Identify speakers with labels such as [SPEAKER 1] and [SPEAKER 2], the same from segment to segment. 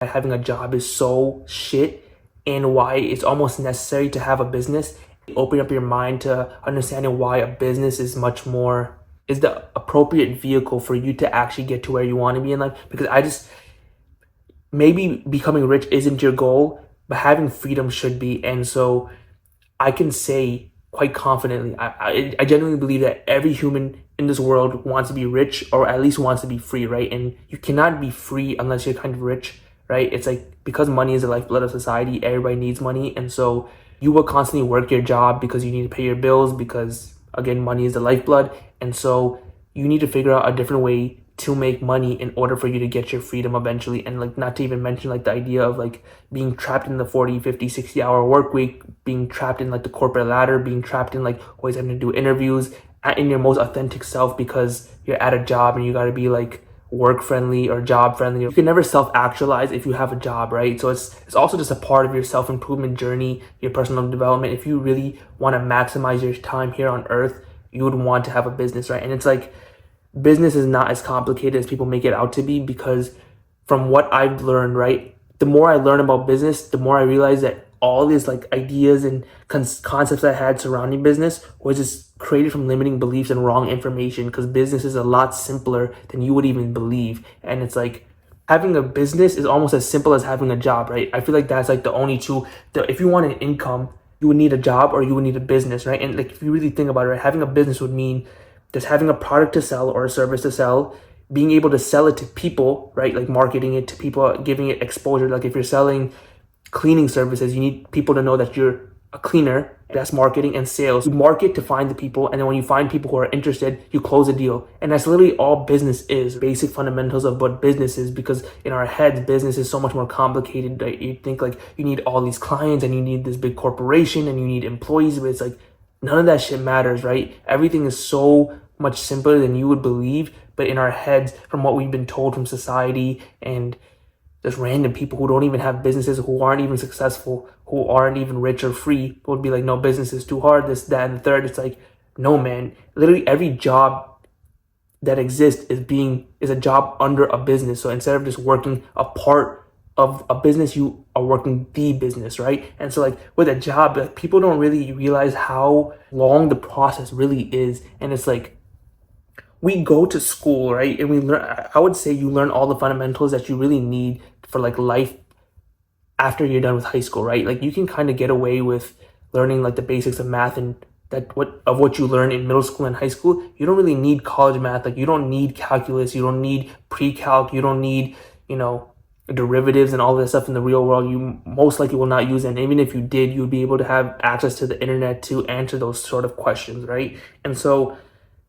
[SPEAKER 1] having a job is so shit and why it's almost necessary to have a business. Open up your mind to understanding why a business is much more is the appropriate vehicle for you to actually get to where you want to be in life. Because I just maybe becoming rich isn't your goal, but having freedom should be. And so I can say quite confidently, I genuinely believe that every human in this world wants to be rich or at least wants to be free, right? And you cannot be free unless you're kind of rich, right? It's like because money is the lifeblood of society, everybody needs money. And so you will constantly work your job because you need to pay your bills because, again, money is the lifeblood. And so you need to figure out a different way to make money in order for you to get your freedom eventually. And like, not to even mention like the idea of like being trapped in the 40, 50, 60 hour work week, being trapped in like the corporate ladder, being trapped in like always having to do interviews in your most authentic self because you're at a job and you got to be like work friendly or job friendly. You can never self actualize if you have a job, right? So it's also just a part of your self improvement journey, your personal development. If you really want to maximize your time here on earth, you would want to have a business, right? And it's like, business is not as complicated as people make it out to be, because from what I've learned, right, the more I learn about business, the more I realize that all these like ideas and concepts I had surrounding business was just created from limiting beliefs and wrong information, because business is a lot simpler than you would even believe. And it's like having a business is almost as simple as having a job, right? I feel like that's like the only two. If you want an income, you would need a job or you would need a business, right? And like if you really think about it, right, having a business would mean just having a product to sell or a service to sell, being able to sell it to people, right? Like marketing it to people, giving it exposure. Like if you're selling cleaning services, you need people to know that you're a cleaner. That's marketing and sales. You market to find the people, and then when you find people who are interested, you close a deal. And that's literally all business is, basic fundamentals of what business is, because in our heads, business is so much more complicated. Right? You think like you need all these clients and you need this big corporation and you need employees, but it's like none of that shit matters, right? Everything is so much simpler than you would believe, but in our heads, from what we've been told from society and just random people who don't even have businesses, who aren't even successful, who aren't even rich or free, would be like, no, business is too hard, this, that, and the third. It's like, no, man. Literally every job that exists is a job under a business. So instead of just working a part of a business, you are working the business, right? And so like with a job, like people don't really realize how long the process really is. And it's like, we go to school, right? And we learn, I would say you learn all the fundamentals that you really need for like life after you're done with high school, right? Like you can kind of get away with learning like the basics of math and what you learn in middle school and high school. You don't really need college math. Like you don't need calculus, you don't need pre-calc, you don't need, derivatives and all this stuff in the real world. You most likely will not use it. And even if you did, you'd be able to have access to the internet to answer those sort of questions, right? And so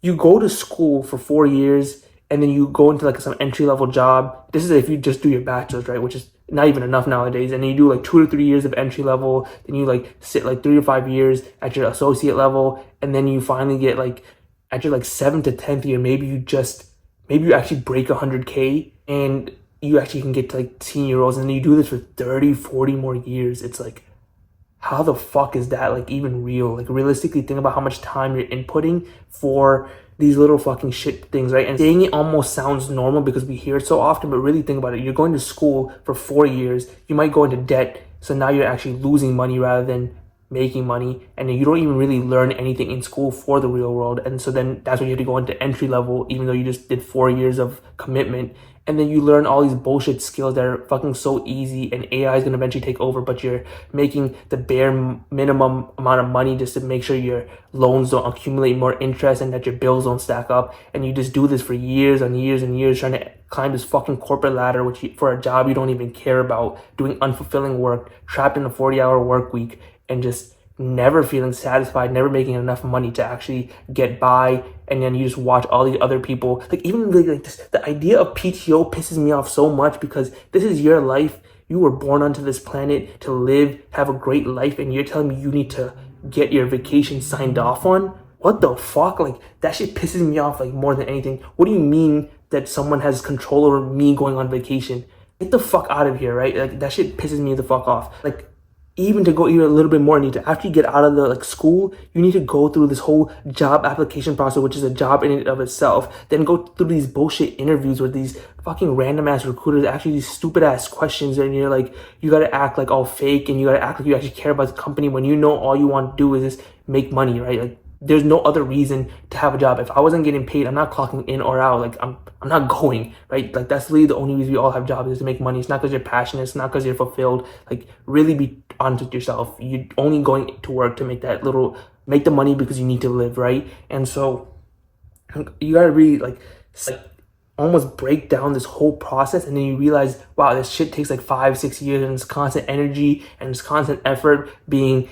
[SPEAKER 1] you go to school for 4 years and then you go into like some entry level job. This is if you just do your bachelor's, right? Which is not even enough nowadays. And then you do like 2 to 3 years of entry level. Then you like sit like 3 to 5 years at your associate level. And then you finally get like at your like 7th to 10th year, maybe you actually break 100K and you actually can get to like senior roles. And then you do this for 30, 40 more years. It's like, how the fuck is that like even real? Like realistically, think about how much time you're inputting for these little fucking shit things, right? And saying it almost sounds normal because we hear it so often, but really think about it. You're going to school for 4 years. You might go into debt. So now you're actually losing money rather than making money. And you don't even really learn anything in school for the real world. And so then that's when you have to go into entry level, even though you just did 4 years of commitment. And then you learn all these bullshit skills that are fucking so easy, and AI is going to eventually take over, but you're making the bare minimum amount of money just to make sure your loans don't accumulate more interest and that your bills don't stack up. And you just do this for years and years and years, trying to climb this fucking corporate ladder, for a job you don't even care about, doing unfulfilling work, trapped in a 40-hour work week, and just never feeling satisfied, never making enough money to actually get by. And then you just watch all these other people, like even like this, the idea of PTO pisses me off so much, because this is your life. You were born onto this planet to live, have a great life, and you're telling me you need to get your vacation signed off on? What the fuck? Like that shit pisses me off like more than anything. What do you mean that someone has control over me going on vacation? Get the fuck out of here, right? Like that shit pisses me the fuck off. Like even to go even a little bit more, you need to, after you get out of the school, you need to go through this whole job application process, which is a job in and of itself. Then go through these bullshit interviews with these fucking random ass recruiters, actually these stupid ass questions, and you're like, you gotta act like all fake, and you gotta act like you actually care about the company when you know all you want to do is just make money, right? Like, there's no other reason to have a job. If I wasn't getting paid, I'm not clocking in or out. Like, I'm not going, right? Like, that's literally the only reason we all have jobs, is to make money. It's not because you're passionate. It's not because you're fulfilled. Like, really be honest with yourself. You're only going to work to make the money because you need to live, right? And so you gotta really like almost break down this whole process, and then you realize, wow, this shit takes like 5-6 years, and it's constant energy and it's constant effort being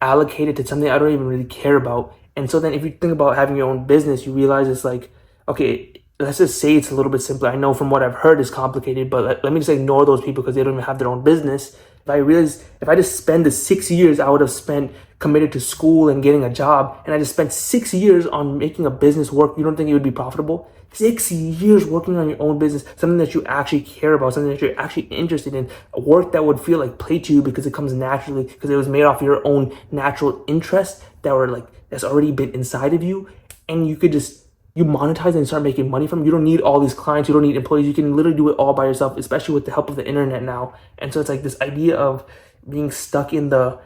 [SPEAKER 1] allocated to something I don't even really care about. And so then if you think about having your own business, you realize it's like, okay, let's just say it's a little bit simpler. I know from what I've heard it's complicated, but let me just ignore those people because they don't even have their own business. If I just spend the 6 years I would have spent committed to school and getting a job, and I just spent 6 years on making a business work, you don't think it would be profitable? 6 years working on your own business, something that you actually care about, something that you're actually interested in, a work that would feel like play to you because it comes naturally, because it was made off your own natural interests that's already been inside of you, and you monetize and start making money from it. You don't need all these clients, you don't need employees, you can literally do it all by yourself, especially with the help of the internet now. And so it's like this idea of being stuck in the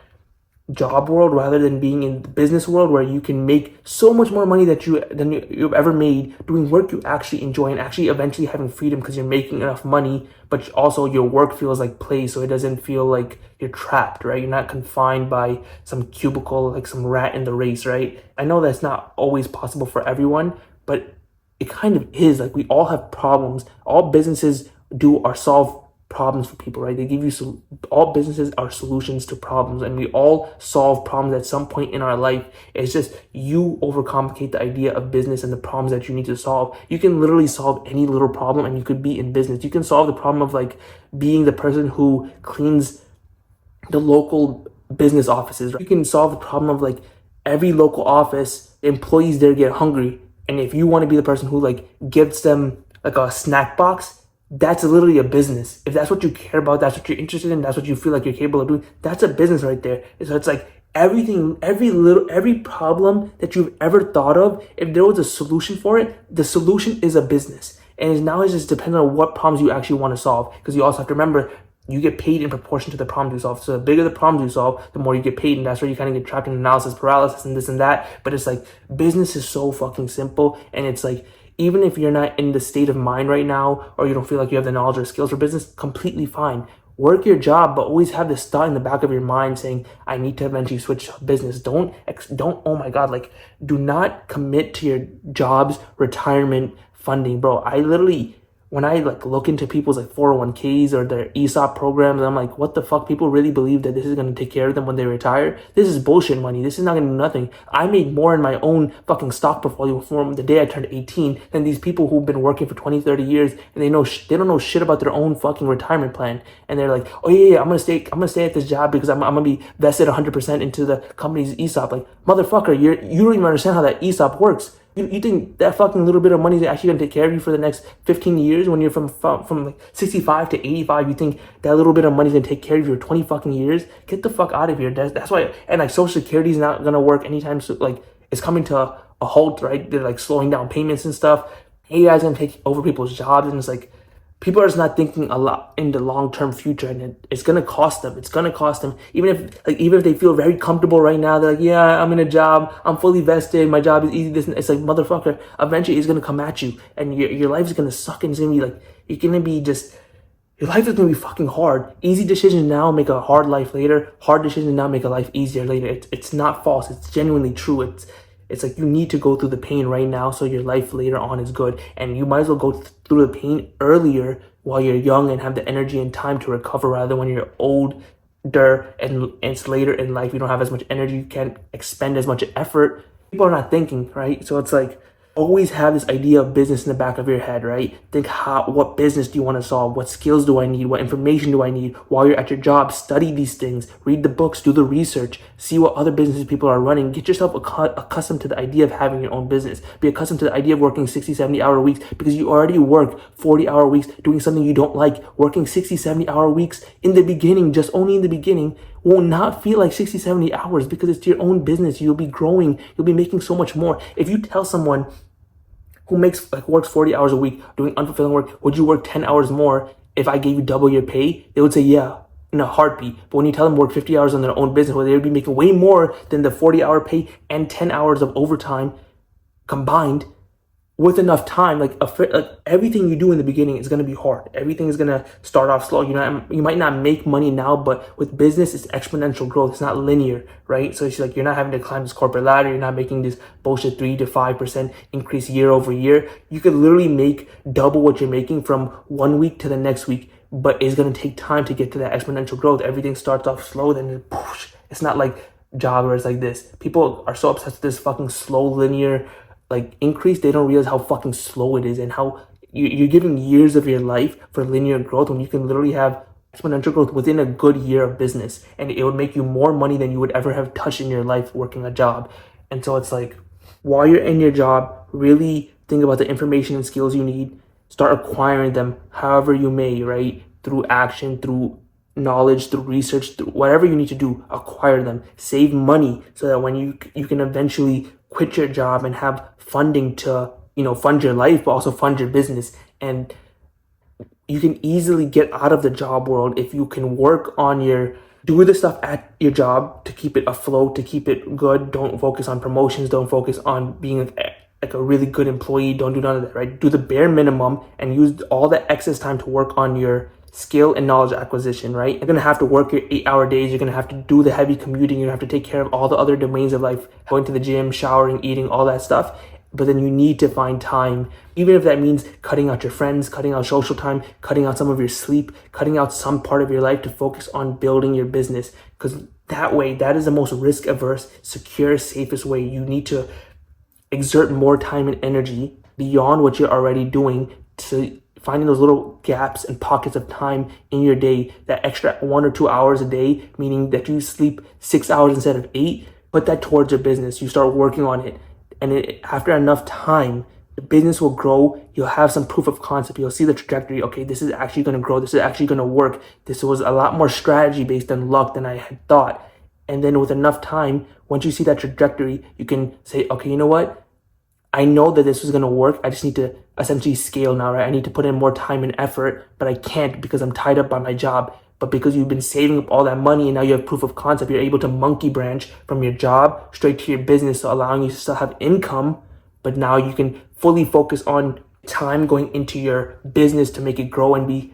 [SPEAKER 1] job world rather than being in the business world, where you can make so much more money than you've ever made doing work you actually enjoy, and actually eventually having freedom because you're making enough money, but also your work feels like play, so it doesn't feel like you're trapped, right? You're not confined by some cubicle like some rat in the race, right? I know that's not always possible for everyone, but it kind of is. Like, we all have problems. All businesses do are solve problems for people, right? They give you all businesses are solutions to problems, and we all solve problems at some point in our life. It's just you overcomplicate the idea of business and the problems that you need to solve. You can literally solve any little problem, and you could be in business. You can solve the problem of like being the person who cleans the local business offices, right? You can solve the problem of like every local office, the employees there get hungry, and if you want to be the person who like gives them like a snack box, that's literally a business. If that's what you care about, that's what you're interested in, that's what you feel like you're capable of doing, that's a business right there. So it's like every problem that you've ever thought of, if there was a solution for it, the solution is a business. And now it just depends on what problems you actually want to solve, because you also have to remember, you get paid in proportion to the problems you solve. So the bigger the problems you solve, the more you get paid, and that's where you kind of get trapped in analysis paralysis and this and that. But it's like, business is so fucking simple, and it's like, even if you're not in the state of mind right now, or you don't feel like you have the knowledge or skills for business, completely fine. Work your job, but always have this thought in the back of your mind saying, I need to eventually switch to business. Don't, oh my God, like, do not commit to your job's retirement funding, bro. I literally, when I like look into people's like 401ks or their ESOP programs, I'm like, what the fuck? People really believe that this is going to take care of them when they retire? This is bullshit money. This is not going to do nothing. I made more in my own fucking stock portfolio from the day I turned 18 than these people who've been working for 20, 30 years, and they don't know shit about their own fucking retirement plan. And they're like, oh yeah, I'm going to stay at this job because I'm going to be vested 100% into the company's ESOP. Like, motherfucker, you don't even understand how that ESOP works. You think that fucking little bit of money is actually going to take care of you for the next 15 years when you're from like 65 to 85? You think that little bit of money is going to take care of you for 20 fucking years? Get the fuck out of here. That's why. And like, Social Security is not going to work anytime soon. Like, it's coming to a halt, right? They're like slowing down payments and stuff. AI is going to take over people's jobs, and it's like, people are just not thinking a lot in the long-term future, and it's going to cost them. It's going to cost them. Even if they feel very comfortable right now, they're like, yeah, I'm in a job, I'm fully vested, my job is easy, it's like, motherfucker, eventually it's going to come at you, and your life is going to suck, and it's going to be like, you're going to be just, your life is going to be fucking hard. Easy decisions now make a hard life later. Hard decisions now make a life easier later. It's not false. It's genuinely true. It's like, you need to go through the pain right now so your life later on is good. And you might as well go through the pain earlier while you're young and have the energy and time to recover, rather than when you're older and it's later in life, you don't have as much energy, you can't expend as much effort. People are not thinking, right? So it's like, always have this idea of business in the back of your head, right? Think, what business do you want to solve? What skills do I need? What information do I need? While you're at your job, study these things, read the books, do the research, see what other businesses people are running. Get yourself accustomed to the idea of having your own business. Be accustomed to the idea of working 60, 70-hour weeks, because you already work 40-hour weeks doing something you don't like. Working 60, 70-hour weeks in the beginning, just only in the beginning, will not feel like 60, 70 hours because it's your own business. You'll be growing. You'll be making so much more. If you tell someone who works 40 hours a week doing unfulfilling work, would you work 10 hours more if I gave you double your pay? They would say, yeah, in a heartbeat. But when you tell them work 50 hours on their own business, where they would be making way more than the 40-hour pay and 10 hours of overtime combined, with enough time, like everything you do in the beginning is going to be hard. Everything is going to start off slow. You might not make money now, but with business, it's exponential growth. It's not linear, right? So it's like you're not having to climb this corporate ladder. You're not making this bullshit 3 to 5% increase year over year. You could literally make double what you're making from 1 week to the next week, but it's going to take time to get to that exponential growth. Everything starts off slow, then it's not like job where it's like this. People are so obsessed with this fucking slow linear increase. They don't realize how fucking slow it is and how you're giving years of your life for linear growth when you can literally have exponential growth within a good year of business, and it would make you more money than you would ever have touched in your life working a job. And so it's like, while you're in your job, really think about the information and skills you need. Start acquiring them however you may, right? Through action, through knowledge, through research, through whatever you need to do, acquire them. Save money so that when you can eventually quit your job and have funding to, fund your life, but also fund your business. And you can easily get out of the job world if you can work on do the stuff at your job to keep it afloat, to keep it good. Don't focus on promotions. Don't focus on being like a really good employee. Don't do none of that, right? Do the bare minimum and use all the excess time to work on your skill and knowledge acquisition, right? You're going to have to work your 8-hour days. You're going to have to do the heavy commuting. You're going to have to take care of all the other domains of life, going to the gym, showering, eating, all that stuff. But then you need to find time, even if that means cutting out your friends, cutting out social time, cutting out some of your sleep, cutting out some part of your life to focus on building your business. Because that is the most risk averse, secure, safest way. You need to exert more time and energy beyond what you're already doing to finding those little gaps and pockets of time in your day, that extra 1 or 2 hours a day, meaning that you sleep 6 hours instead of 8, put that towards your business. You start working on it. And after enough time, the business will grow. You'll have some proof of concept. You'll see the trajectory. Okay, this is actually going to grow. This is actually going to work. This was a lot more strategy based on luck than I had thought. And then with enough time, once you see that trajectory, you can say, okay, you know what? I know that this was going to work. I just need to essentially scale now, right? I need to put in more time and effort, but I can't because I'm tied up by my job. But because you've been saving up all that money and now you have proof of concept, you're able to monkey branch from your job straight to your business, so allowing you to still have income, but now you can fully focus on time going into your business to make it grow and be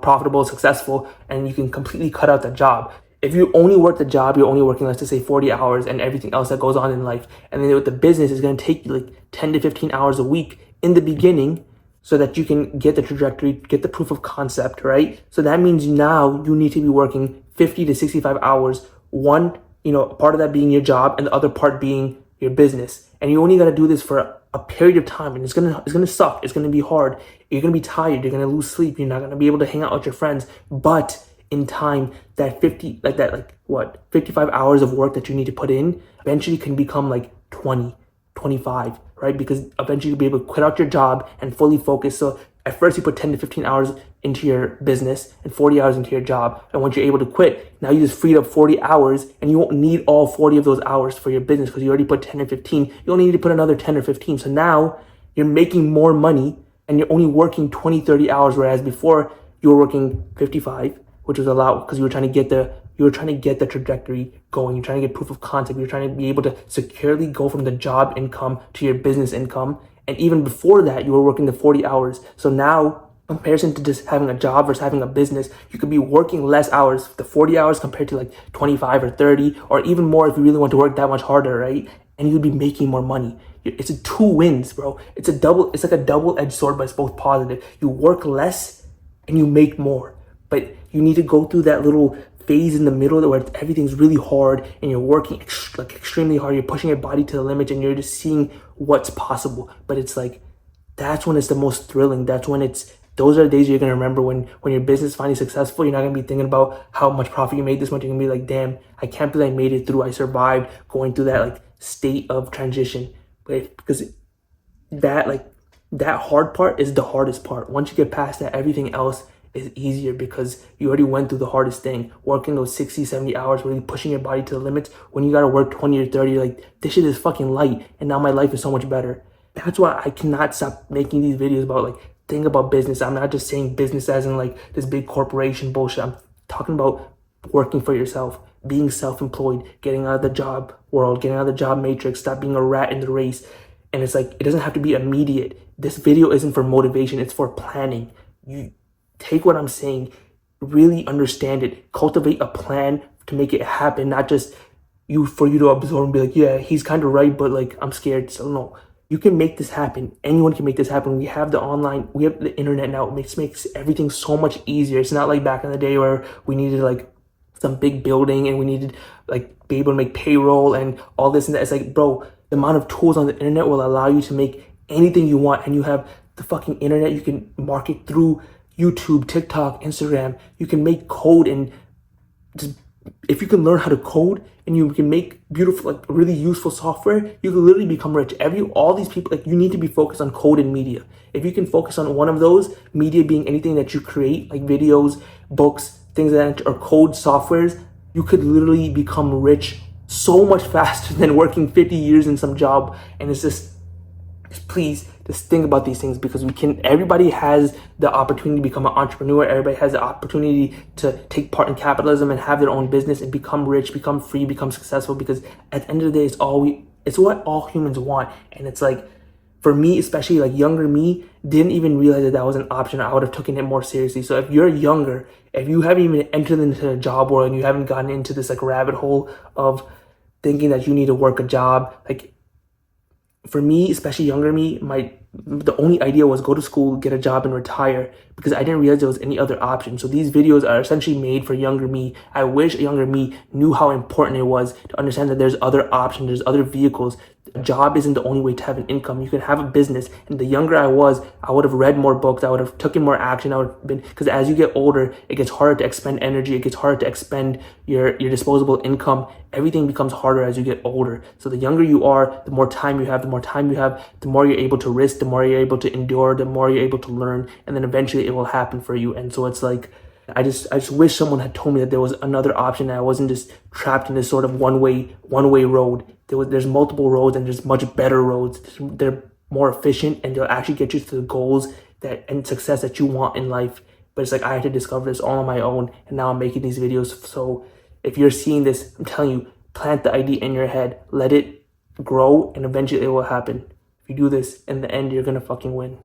[SPEAKER 1] profitable, successful, and you can completely cut out the job. If you only work the job, you're only working, let's just say 40 hours and everything else that goes on in life. And then with the business, it's going to take you 10 to 15 hours a week in the beginning so that you can get the trajectory, get the proof of concept, right? So that means now you need to be working 50 to 65 hours. One, part of that being your job and the other part being your business. And you only got to do this for a period of time, and it's going to suck. It's going to be hard. You're going to be tired. You're going to lose sleep. You're not going to be able to hang out with your friends. But in time, that 55 hours of work that you need to put in eventually can become 20, 25, right? Because eventually you'll be able to quit out your job and fully focus. So at first you put 10 to 15 hours into your business and 40 hours into your job. And once you're able to quit, now you just freed up 40 hours and you won't need all 40 of those hours for your business because you already put 10 or 15. You only need to put another 10 or 15. So now you're making more money and you're only working 20, 30 hours, whereas before you were working 55, which was a lot because you were trying to get the trajectory going. You're trying to get proof of concept. You're trying to be able to securely go from the job income to your business income. And even before that, you were working the 40 hours. So now, in comparison to just having a job versus having a business, you could be working less hours, the 40 hours compared to 25 or 30, or even more if you really want to work that much harder, right? And you'd be making more money. It's a 2 wins, bro. It's like a double-edged sword, but it's both positive. You work less and you make more. But you need to go through that little phase in the middle where everything's really hard and you're working extremely hard. You're pushing your body to the limit and you're just seeing what's possible. But it's that's when it's the most thrilling. Those are the days you're going to remember when your business is finally successful. You're not going to be thinking about how much profit you made this month. You're going to be like, damn, I can't believe I made it through. I survived going through that state of transition. Because that hard part is the hardest part. Once you get past that, everything else is easier because you already went through the hardest thing, working those 60, 70 hours, really pushing your body to the limits. When you gotta work 20 or 30, you're like, this shit is fucking light, and now my life is so much better. That's why I cannot stop making these videos about like, think about business. I'm not just saying business as in like this big corporation bullshit. I'm talking about working for yourself, being self-employed, getting out of the job world, getting out of the job matrix, stop being a rat in the race. And it's like, it doesn't have to be immediate. This video isn't for motivation, it's for planning. You take what I'm saying, really understand it, cultivate a plan to make it happen, not just for you to absorb and be like, yeah, he's kind of right, but like, I'm scared. So no, you can make this happen. Anyone can make this happen. We have the internet now. It makes everything so much easier. It's not like back in the day where we needed like some big building and we needed like be able to make payroll and all this and that. It's like, bro, the amount of tools on the internet will allow you to make anything you want, and you have the fucking internet. You can market through YouTube, TikTok, Instagram. You can make code, and just if you can learn how to code and you can make beautiful, like really useful software, you can literally become rich. All these people, like, you need to be focused on code and media. If you can focus on one of those, media being anything that you create, like videos, books, things that are code softwares, you could literally become rich so much faster than working 50 years in some job. And it's just please just think about these things, because everybody has the opportunity to become an entrepreneur. Everybody has the opportunity to take part in capitalism and have their own business and become rich, become free, become successful, because at the end of the day, it's what all humans want. And it's like, for me, especially like younger me, didn't even realize that was an option. I would have taken it more seriously. So if you're younger, if you haven't even entered into the job world and you haven't gotten into this like rabbit hole of thinking that you need to work a job, like, for me, especially younger me, the only idea was go to school, get a job, and retire, because I didn't realize there was any other option. So these videos are essentially made for younger me. I wish younger me knew how important it was to understand that there's other options, there's other vehicles. A job isn't the only way to have an income. You can have a business. And the younger I was, I would have read more books, I would have taken more action, I would have been, because as you get older, it gets harder to expend energy, it gets harder to expend your disposable income. Everything becomes harder as you get older. So the younger you are, the more time you have, the more you're able to risk, the more you're able to endure, the more you're able to learn, and then eventually it will happen for you. And so it's like, I just wish someone had told me that there was another option, that I wasn't just trapped in this sort of one way road. There's multiple roads, and there's much better roads. They're more efficient, and they'll actually get you to the goals and success that you want in life. But it's like, I had to discover this all on my own, and now I'm making these videos. So if you're seeing this, I'm telling you, plant the idea in your head, let it grow, and eventually it will happen. If you do this, in the end, you're gonna fucking win.